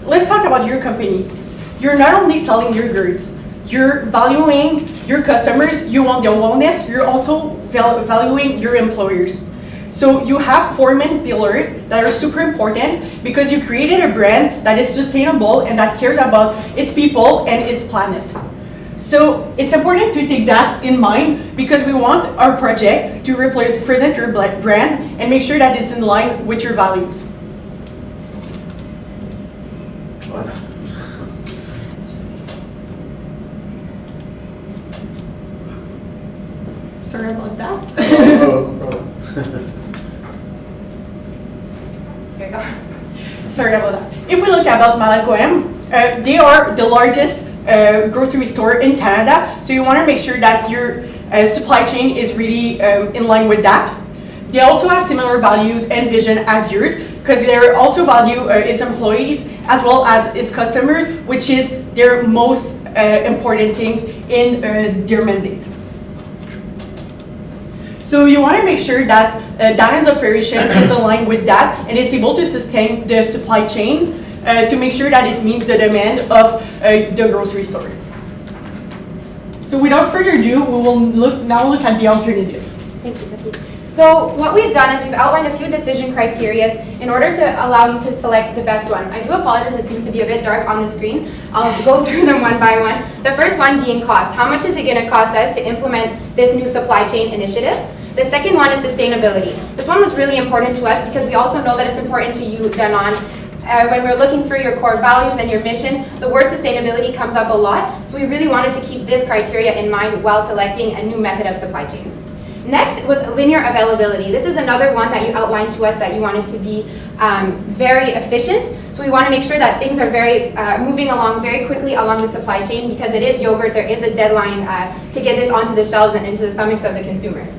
let's talk about your company. You're not only selling your goods, you're valuing your customers, you want their wellness, you're also valuing your employers. So you have 4 main pillars that are super important because you created a brand that is sustainable and that cares about its people and its planet. So it's important to take that in mind because we want our project to represent your brand and make sure that it's in line with your values. Sorry about that. No problem. Here we go. Sorry about that. If we look about Malakoem, they are the largest grocery store in Canada, so you want to make sure that your supply chain is really in line with that. They also have similar values and vision as yours because they also value its employees as well as its customers, which is their most important thing in their mandate. So you want to make sure that Danon's operation is aligned with that and it's able to sustain the supply chain to make sure that it meets the demand of the grocery store. So without further ado, we will now look at the alternative. Thank you, Sophie. So what we've done is we've outlined a few decision criteria in order to allow you to select the best one. I do apologize, it seems to be a bit dark on the screen. I'll go through them one by one. The first one being cost. How much is it going to cost us to implement this new supply chain initiative? The second one is sustainability. This one was really important to us because we also know that it's important to you, Danon. When we're looking through your core values and your mission, the word sustainability comes up a lot, so we really wanted to keep this criteria in mind while selecting a new method of supply chain. Next was linear availability. This is another one that you outlined to us that you wanted to be very efficient, so we want to make sure that things are moving along very quickly along the supply chain because it is yogurt, there is a deadline to get this onto the shelves and into the stomachs of the consumers.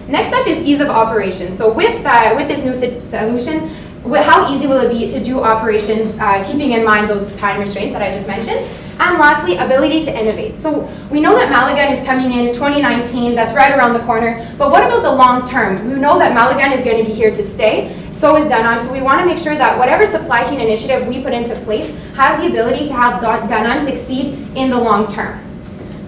Next up is ease of operation. So with this new solution, how easy will it be to do operations, keeping in mind those time restraints that I just mentioned? And lastly, ability to innovate. So we know that Malagan is coming in 2019, that's right around the corner, but what about the long term? We know that Malagan is going to be here to stay, so is Danon, so we want to make sure that whatever supply chain initiative we put into place has the ability to have Danon succeed in the long term.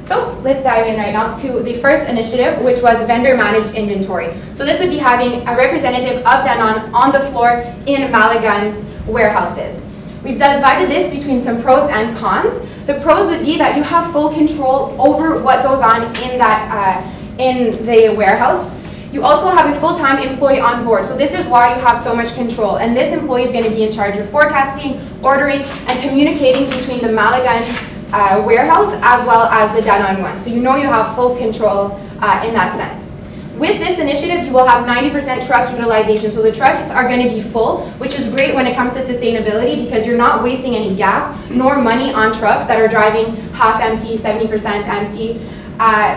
So let's dive in right now to the first initiative, which was vendor managed inventory. So this would be having a representative of Danon on the floor in Malagan's warehouses. We've divided this between some pros and cons. The pros would be that you have full control over what goes on in the warehouse. You also have a full-time employee on board, so this is why you have so much control. And this employee is going to be in charge of forecasting, ordering, and communicating between the Malagan warehouse as well as the Danon one. So you know you have full control in that sense. With this initiative, you will have 90% truck utilization. So the trucks are going to be full, which is great when it comes to sustainability because you're not wasting any gas nor money on trucks that are driving half empty, 70% empty.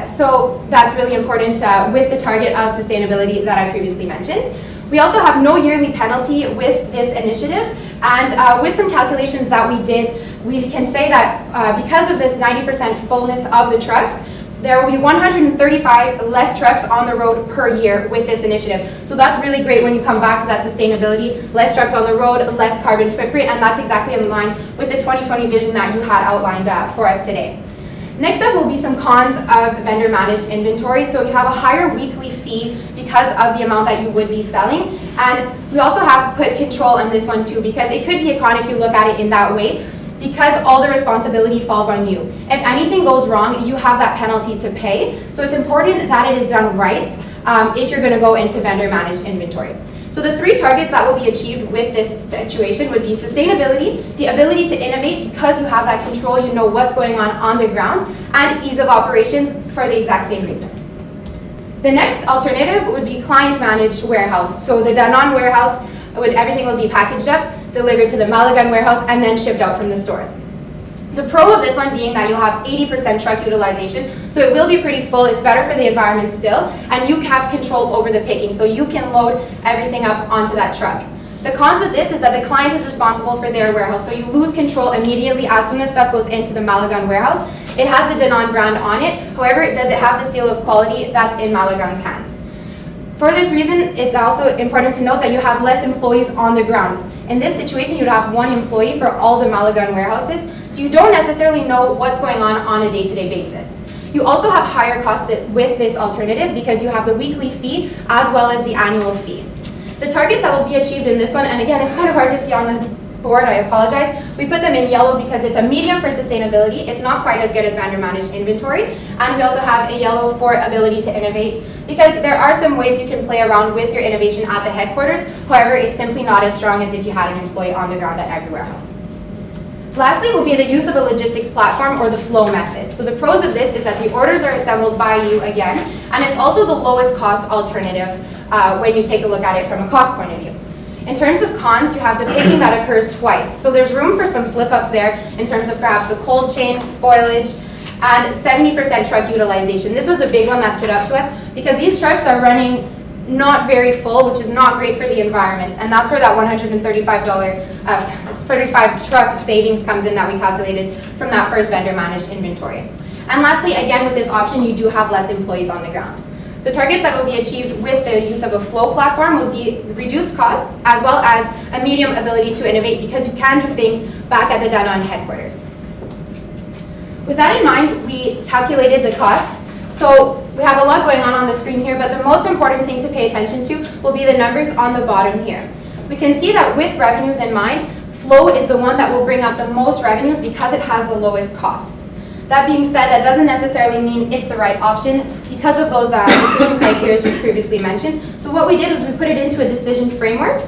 So that's really important with the target of sustainability that I previously mentioned. We also have no yearly penalty with this initiative, and with some calculations that we did, we can say that because of this 90% fullness of the trucks, there will be 135 less trucks on the road per year with this initiative. So that's really great when you come back to that sustainability, less trucks on the road, less carbon footprint, and that's exactly in line with the 2020 vision that you had outlined for us today. Next up will be some cons of vendor managed inventory. So you have a higher weekly fee because of the amount that you would be selling. And we also have put control on this one too, because it could be a con if you look at it in that way, because all the responsibility falls on you. If anything goes wrong, you have that penalty to pay. So it's important that it is done right if you're going to go into vendor managed inventory. So the 3 targets that will be achieved with this situation would be sustainability, the ability to innovate because you have that control, you know what's going on the ground, and ease of operations for the exact same reason. The next alternative would be client managed warehouse. So the Danon warehouse, everything will be packaged up, delivered to the Malagan warehouse, and then shipped out from the stores. The pro of this one being that you'll have 80% truck utilization, so it will be pretty full, it's better for the environment still, and you have control over the picking, so you can load everything up onto that truck. The cons with this is that the client is responsible for their warehouse, so you lose control immediately as soon as stuff goes into the Malagan warehouse. It has the Danon brand on it, however, does it have the seal of quality that's in Malagan's hands. For this reason, it's also important to note that you have less employees on the ground. In this situation, you'd have one employee for all the Malagan warehouses, so you don't necessarily know what's going on a day-to-day basis. You also have higher costs with this alternative because you have the weekly fee as well as the annual fee. The targets that will be achieved in this one, and again, it's kind of hard to see on the board, I apologize. We put them in yellow because it's a medium for sustainability. It's not quite as good as vendor managed inventory. And we also have a yellow for ability to innovate because there are some ways you can play around with your innovation at the headquarters. However, it's simply not as strong as if you had an employee on the ground at every warehouse. Lastly will be the use of a logistics platform or the flow method. So the pros of this is that the orders are assembled by you again, and it's also the lowest cost alternative when you take a look at it from a cost point of view. In terms of cons, you have the picking that occurs twice. So there's room for some slip-ups there in terms of perhaps the cold chain, spoilage, and 70% truck utilization. This was a big one that stood up to us because these trucks are running not very full, which is not great for the environment. And that's where that $35 truck savings comes in that we calculated from that first vendor managed inventory. And lastly, again, with this option, you do have less employees on the ground. The targets that will be achieved with the use of a flow platform will be reduced costs as well as a medium ability to innovate because you can do things back at the Danone headquarters. With that in mind, we calculated the costs. So we have a lot going on the screen here, but the most important thing to pay attention to will be the numbers on the bottom here. We can see that with revenues in mind, flow is the one that will bring up the most revenues because it has the lowest costs. That being said, that doesn't necessarily mean it's the right option because of those decision criteria we previously mentioned. So what we did was we put it into a decision framework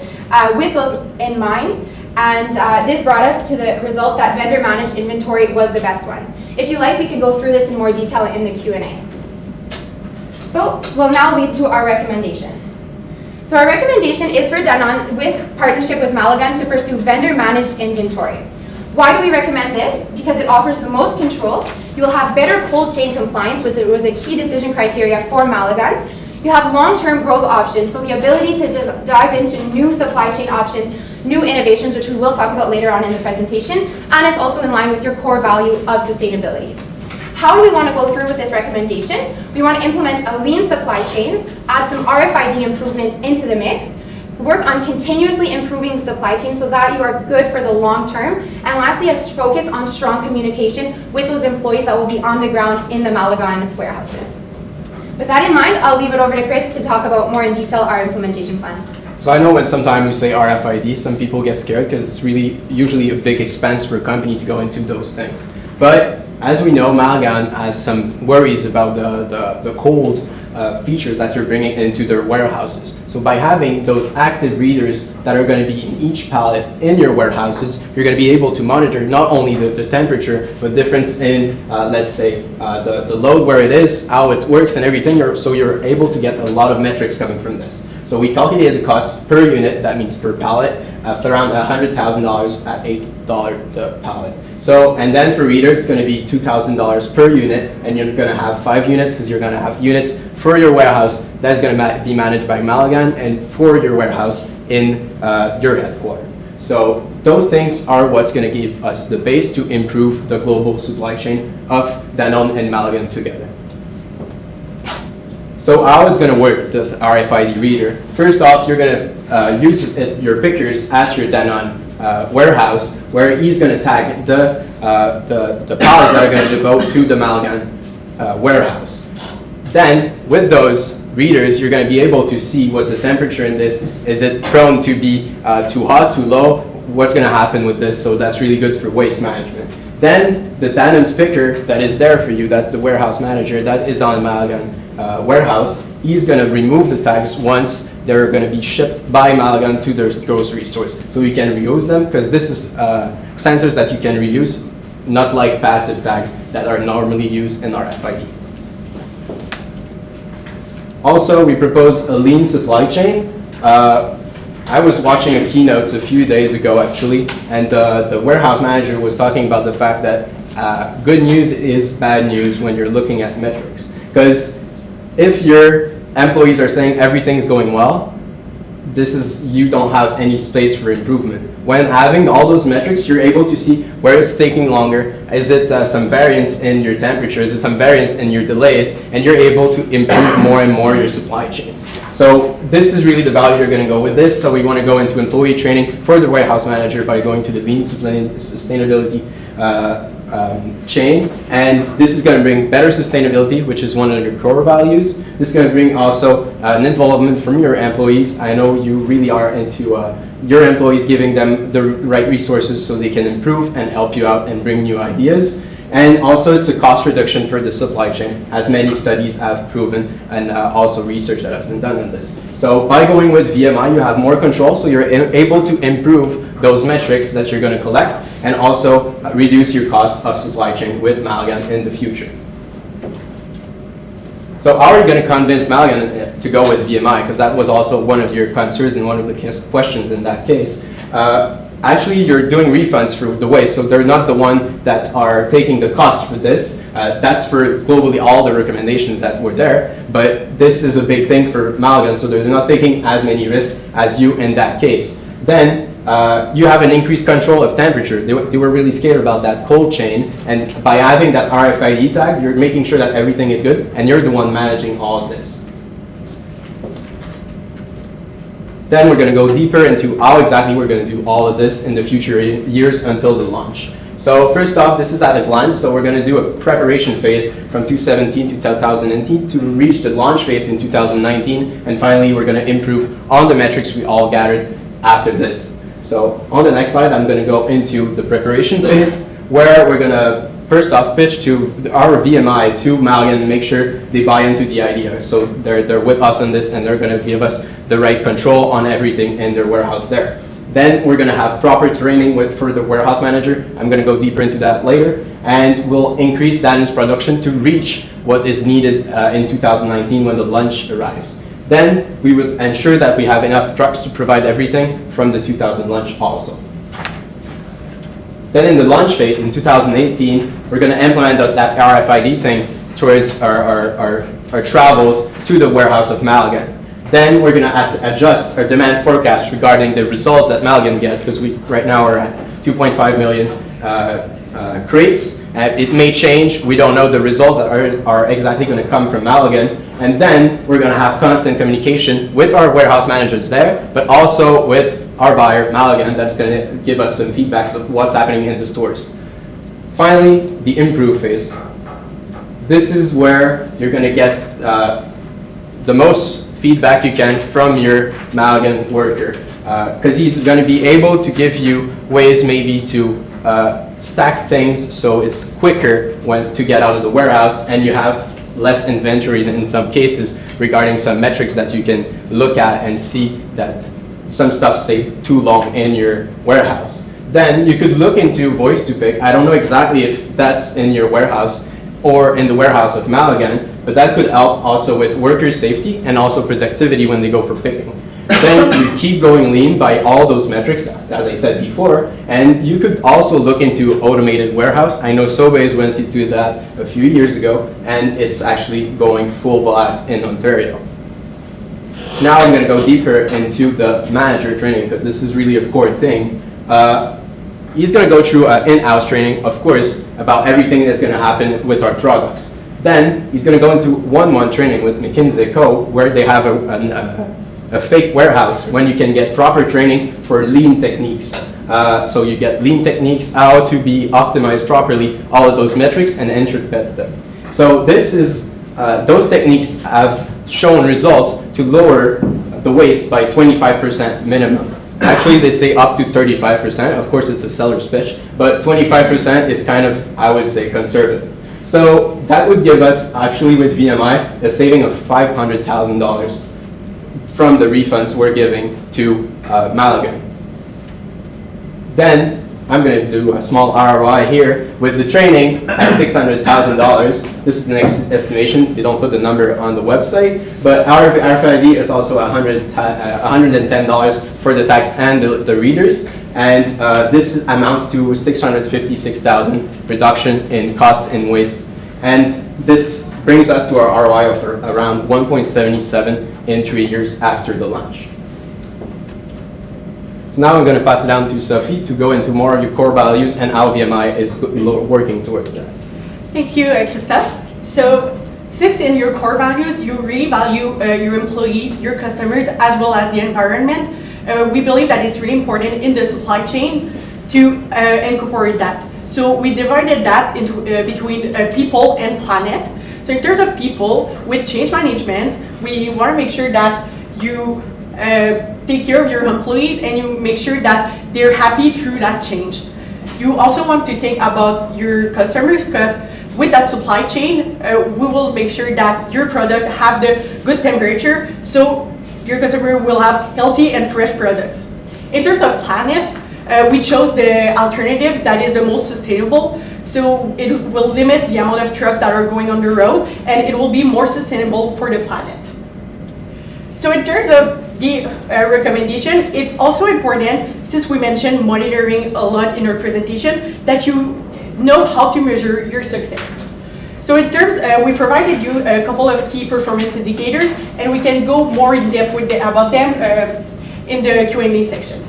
with those in mind, and this brought us to the result that vendor managed inventory was the best one. If you like, we can go through this in more detail in the Q&A. So we'll now lead to our recommendation. So our recommendation is for Danone with partnership with Malagan to pursue vendor managed inventory. Why do we recommend this? Because it offers the most control. You will have better cold chain compliance, which was a key decision criteria for Malagan. You have long-term growth options, so the ability to dive into new supply chain options, new innovations, which we will talk about later on in the presentation, and it's also in line with your core value of sustainability. How do we want to go through with this recommendation? We want to implement a lean supply chain, add some RFID improvement into the mix, work on continuously improving the supply chain so that you are good for the long term, and lastly, a focus on strong communication with those employees that will be on the ground in the Malagan warehouses. With that in mind, I'll leave it over to Chris to talk about more in detail our implementation plan. So I know when sometimes we say RFID, some people get scared because it's really usually a big expense for a company to go into those things. But as we know, Malagan has some worries about the cold features that you're bringing into their warehouses. So by having those active readers that are going to be in each pallet in your warehouses, you're going to be able to monitor not only the temperature, but difference in, let's say, the load where it is, how it works and everything, so you're able to get a lot of metrics coming from this. So we calculated the cost per unit, that means per pallet, at around $100,000 at $8 the pallet. So, and then for readers, it's going to be $2,000 per unit, and you're going to have 5 units because you're going to have units for your warehouse that is going to be managed by Malagan and for your warehouse in your headquarters. So those things are what's going to give us the base to improve the global supply chain of Danone and Malagan together. So how it's going to work, the RFID reader. First off, you're going to use your pickers at your Danone warehouse, where he's going to tag the pallets that are going to go to the Malagan warehouse. Then, with those readers, you're going to be able to see what's the temperature in this. Is it prone to be too hot, too low? What's going to happen with this? So that's really good for waste management. Then, the Danone's picker that is there for you, that's the warehouse manager, that is on Malagan warehouse, he's going to remove the tags once they're going to be shipped by Malagan to their grocery stores. So you can reuse them because this is sensors that you can reuse, not like passive tags that are normally used in RFID. Also, we propose a lean supply chain. I was watching a keynote a few days ago actually, and the warehouse manager was talking about the fact that good news is bad news when you're looking at metrics. Because if your employees are saying everything's going well, you don't have any space for improvement. When having all those metrics, you're able to see where it's taking longer. Is it some variance in your temperature? Is it some variance in your delays? And you're able to improve more and more your supply chain. So this is really the value you're going to go with this. So we want to go into employee training for the warehouse manager by going to the lean sustainability chain. And this is going to bring better sustainability, which is one of your core values. This is going to bring also an involvement from your employees. I know you really are into your employees, giving them the right resources so they can improve and help you out and bring new ideas. And also it's a cost reduction for the supply chain, as many studies have proven, and also research that has been done on this. So by going with VMI, you have more control, so you're able to improve those metrics that you're going to collect, and also reduce your cost of supply chain with Malgan in the future. So how are you going to convince Malgan to go with VMI? Because that was also one of your concerns and one of the questions in that case. Actually, you're doing refunds for the waste, so they're not the one that are taking the cost for this. That's for globally all the recommendations that were there, but this is a big thing for Malgan, so they're not taking as many risks as you in that case. Then you have an increased control of temperature. They were really scared about that cold chain, and by having that RFID tag, you're making sure that everything is good, and you're the one managing all of this. Then we're going to go deeper into how exactly we're going to do all of this in the future years until the launch. So first off, this is at a glance. So we're going to do a preparation phase from 2017 to 2018 to reach the launch phase in 2019. And finally, we're going to improve on the metrics we all gathered after this. So on the next slide, I'm going to go into the preparation phase, where we're going to first off pitch to our VMI to Malgan and make sure they buy into the idea. So they're with us on this, and they're going to give us the right control on everything in their warehouse there. Then we're going to have proper training for the warehouse manager. I'm going to go deeper into that later. And we'll increase Danon's production to reach what is needed in 2019 when the launch arrives. Then we will ensure that we have enough trucks to provide everything from the 2000 launch also. Then in the launch phase in 2018, we're going to implement that RFID thing towards our travels to the warehouse of Malgan. Then we're going to adjust our demand forecast regarding the results that Malgan gets, because we right now are at 2.5 million crates. It may change. We don't know the results that are exactly going to come from Malgan. And then we're going to have constant communication with our warehouse managers there, but also with our buyer, Malgan, that's going to give us some feedbacks of what's happening in the stores. Finally, the improve phase. This is where you're going to get the most feedback you can from your Malgan worker, because he's going to be able to give you ways maybe to stack things so it's quicker to get out of the warehouse, and you have less inventory in some cases regarding some metrics that you can look at and see that some stuff stay too long in your warehouse. Then you could look into voice to pick. I don't know exactly if that's in your warehouse or in the warehouse of Malgan, but that could help also with worker safety and also productivity when they go for picking. Then you keep going lean by all those metrics, as I said before, and you could also look into automated warehouse. I know Sobeys went to do that a few years ago, and it's actually going full blast in Ontario. Now I'm going to go deeper into the manager training, because this is really a core thing. He's going to go through an in-house training, of course, about everything that's going to happen with our products. Then he's going to go into 1-month training with McKinsey Co., where they have a fake warehouse when you can get proper training for lean techniques. So you get lean techniques, how to be optimized properly, all of those metrics, and interpret them. So this is, those techniques have shown results to lower the waste by 25% minimum. Actually, they say up to 35%. Of course, it's a seller's pitch, but 25% is kind of, I would say, conservative. So that would give us, actually with VMI, a saving of $500,000 from the refunds we're giving to Malgan. Then I'm going to do a small ROI here with the training at $600,000. This is the next estimation. They don't put the number on the website, but our RFID is also $110 for the tax and the readers, and this amounts to $656,000 reduction in cost and waste, and this brings us to our ROI of around 1.77 in 3 years after the launch. So now I'm going to pass it down to Sophie to go into more of your core values and how VMI is working towards that. Thank you, Christophe. So Since in your core values, you really value your employees, your customers, as well as the environment, we believe that it's really important in the supply chain to incorporate that. So we divided that into between people and planet. So in terms of people, with change management, we want to make sure that you take care of your employees and you make sure that they're happy through that change. You also want to think about your customers, because with that supply chain, we will make sure that your product have the good temperature, so your customer will have healthy and fresh products. In terms of planet, we chose the alternative that is the most sustainable, so it will limit the amount of trucks that are going on the road, and it will be more sustainable for the planet. So in terms of the recommendation, it's also important, since we mentioned monitoring a lot in our presentation, that you know how to measure your success. So in terms, we provided you a couple of key performance indicators, and we can go more in depth about them in the Q&A section.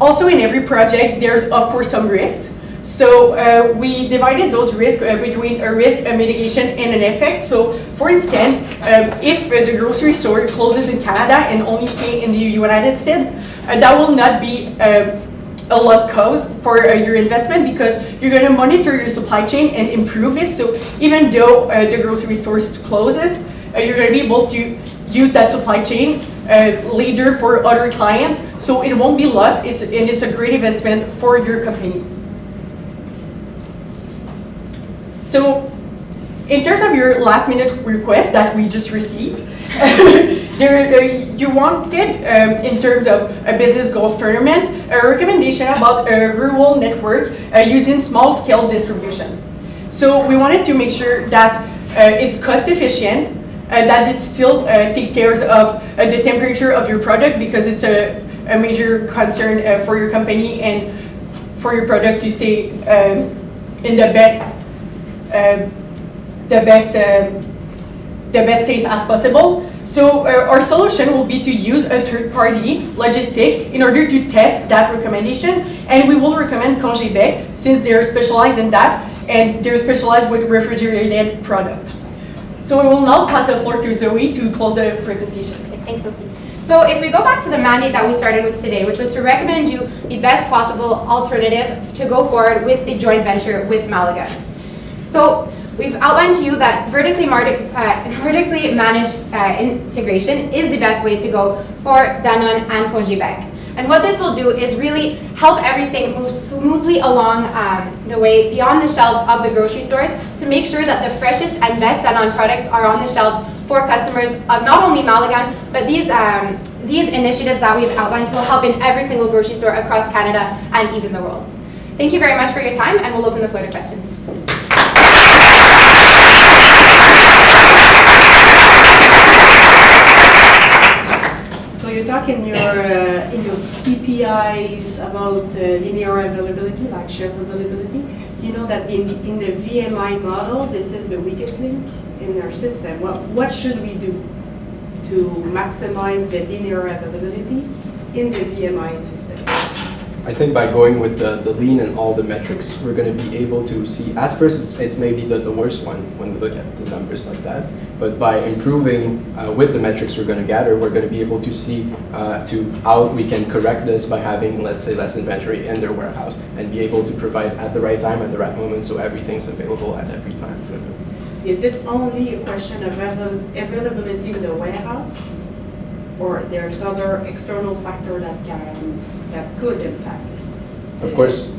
Also, in every project, there's of course some risks. So we divided those risks between a risk, a mitigation, and an effect. So for instance, if the grocery store closes in Canada and only stay in the United States, that will not be a lost cause for your investment, because you're going to monitor your supply chain and improve it. So even though the grocery store closes, you're going to be able to use that supply chain later for other clients, so it won't be lost. It's a great investment for your company. So in terms of your last minute request that we just received, you wanted, in terms of a business golf tournament, a recommendation about a rural network using small scale distribution. So we wanted to make sure that it's cost efficient, that it still takes care of the temperature of your product, because it's a major concern for your company and for your product to stay in the best taste as possible. So our solution will be to use a third-party logistic in order to test that recommendation, and we will recommend GOP-Équipe, since they're specialized in that and they're specialized with refrigerated product. So I will now pass the floor to Zoe to close the presentation. Thanks, Sophie. So if we go back to the mandate that we started with today, which was to recommend you the best possible alternative to go forward with the joint venture with Malaga. So we've outlined to you that vertically managed integration is the best way to go for Danone and GOP-Équipe. And what this will do is really help everything move smoothly along the way beyond the shelves of the grocery stores, to make sure that the freshest and best Danone products are on the shelves for customers of not only Malaga, but these initiatives that we've outlined will help in every single grocery store across Canada and even the world. Thank you very much for your time, and we'll open the floor to questions. So you talk in your KPIs about linear availability, like shelf availability. You know that in the VMI model, this is the weakest link in our system. What should we do to maximize the linear availability in the VMI system? I think by going with the lean and all the metrics, we're going to be able to see, at first it's maybe the worst one when we look at the numbers like that, but by improving with the metrics we're going to gather, we're going to be able to see to how we can correct this by having, let's say, less inventory in their warehouse and be able to provide at the right time, at the right moment, so everything's available at every time for them. Is it only a question of availability in the warehouse, or there's other external factor that could impact? Of course,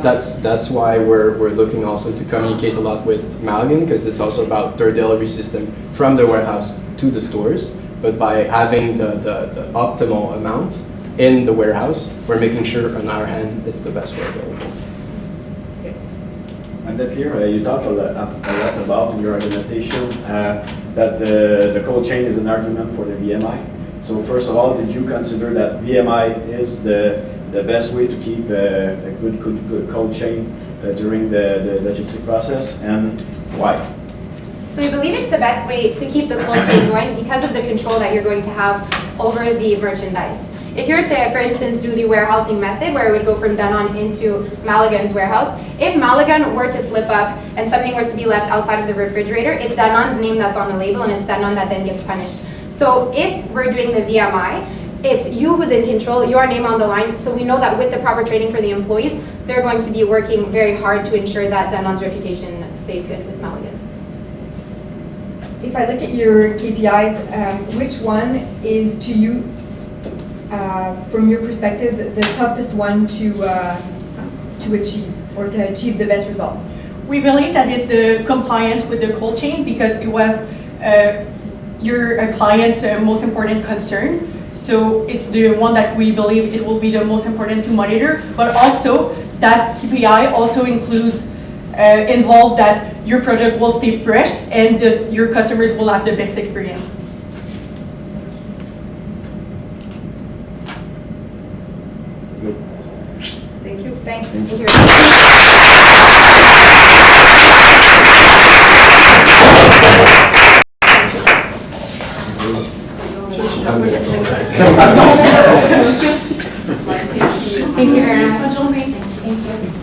that's why we're looking also to communicate a lot with Malagan, because it's also about their delivery system from the warehouse to the stores. But by having the optimal amount in the warehouse, we're making sure on our hand it's the best way available. And that clear, you talk a lot about in your argumentation that the cold chain is an argument for the VMI. So first of all, did you consider that VMI is the best way to keep a good cold chain during the logistic process, and why? So we believe it's the best way to keep the cold chain going because of the control that you're going to have over the merchandise. if you were to, for instance, do the warehousing method where it would go from Danone into Malagan's warehouse, if Malagan were to slip up and something were to be left outside of the refrigerator, it's Danone's name that's on the label and it's Danone that then gets punished. So if we're doing the VMI, it's you who's in control, your name on the line, so we know that with the proper training for the employees, they're going to be working very hard to ensure that Danone's reputation stays good with Malagan. If I look at your KPIs, which one is to you, from your perspective, the toughest one to achieve or to achieve the best results? We believe that it's the compliance with the cold chain because it was your client's most important concern. So it's the one that we believe it will be the most important to monitor, but also that KPI also includes, involves that your project will stay fresh and your customers will have the best experience. Thank you. Thanks. Thank you. Thank you very much. Bonne journée. Thank you.